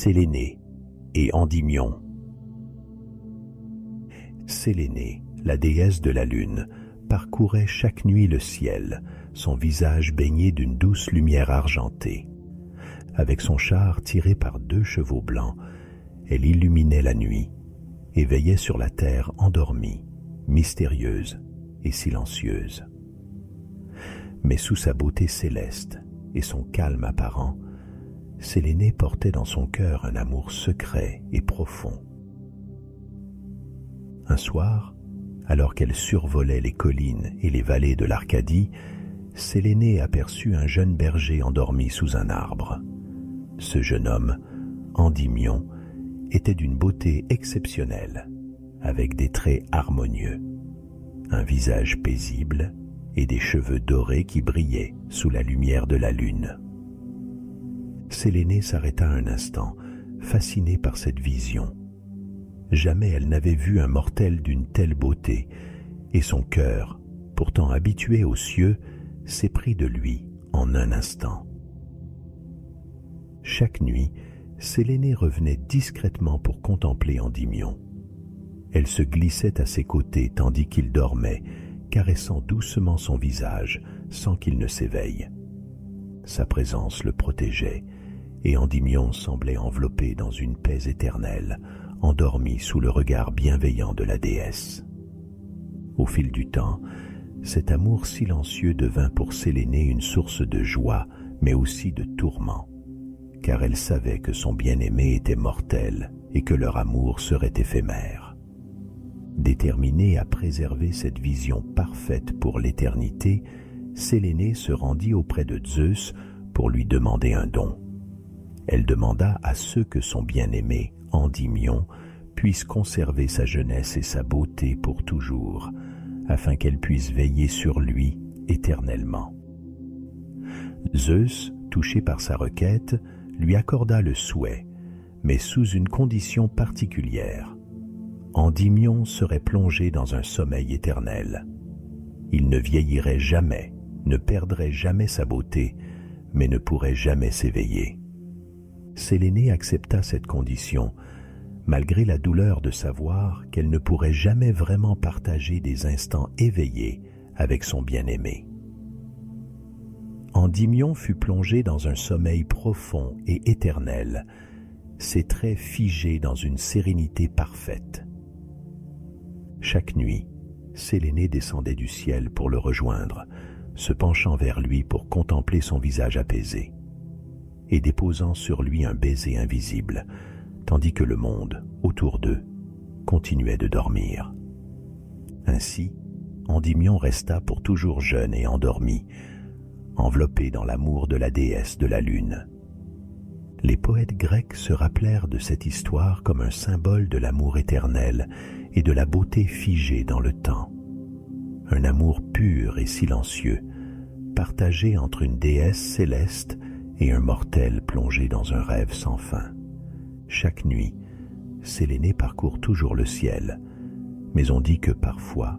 Séléné et Endymion. Séléné, la déesse de la lune, parcourait chaque nuit le ciel, son visage baigné d'une douce lumière argentée. Avec son char tiré par 2 chevaux blancs, elle illuminait la nuit et veillait sur la terre endormie, mystérieuse et silencieuse. Mais sous sa beauté céleste et son calme apparent, Séléné portait dans son cœur un amour secret et profond. Un soir, alors qu'elle survolait les collines et les vallées de l'Arcadie, Séléné aperçut un jeune berger endormi sous un arbre. Ce jeune homme, Endymion, était d'une beauté exceptionnelle, avec des traits harmonieux, un visage paisible et des cheveux dorés qui brillaient sous la lumière de la lune. Séléné s'arrêta un instant, fascinée par cette vision. Jamais elle n'avait vu un mortel d'une telle beauté, et son cœur, pourtant habitué aux cieux, s'éprit de lui en un instant. Chaque nuit, Séléné revenait discrètement pour contempler Endymion. Elle se glissait à ses côtés tandis qu'il dormait, caressant doucement son visage sans qu'il ne s'éveille. Sa présence le protégeait, et Endymion semblait enveloppé dans une paix éternelle, endormi sous le regard bienveillant de la déesse. Au fil du temps, cet amour silencieux devint pour Séléné une source de joie, mais aussi de tourment, car elle savait que son bien-aimé était mortel et que leur amour serait éphémère. Déterminée à préserver cette vision parfaite pour l'éternité, Séléné se rendit auprès de Zeus pour lui demander un don. Elle demanda à ceux que son bien-aimé, Endymion, puisse conserver sa jeunesse et sa beauté pour toujours, afin qu'elle puisse veiller sur lui éternellement. Zeus, touché par sa requête, lui accorda le souhait, mais sous une condition particulière. Endymion serait plongé dans un sommeil éternel. Il ne vieillirait jamais, ne perdrait jamais sa beauté, mais ne pourrait jamais s'éveiller. Séléné accepta cette condition, malgré la douleur de savoir qu'elle ne pourrait jamais vraiment partager des instants éveillés avec son bien-aimé. Endymion fut plongé dans un sommeil profond et éternel, ses traits figés dans une sérénité parfaite. Chaque nuit, Séléné descendait du ciel pour le rejoindre, se penchant vers lui pour contempler son visage apaisé, et déposant sur lui un baiser invisible, tandis que le monde, autour d'eux, continuait de dormir. Ainsi, Endymion resta pour toujours jeune et endormi, enveloppé dans l'amour de la déesse de la lune. Les poètes grecs se rappelèrent de cette histoire comme un symbole de l'amour éternel et de la beauté figée dans le temps. Un amour pur et silencieux, partagé entre une déesse céleste et un mortel plongé dans un rêve sans fin. Chaque nuit, Séléné parcourt toujours le ciel, mais on dit que parfois,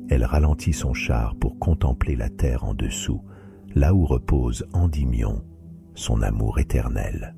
elle ralentit son char pour contempler la terre en dessous, là où repose Endymion, son amour éternel.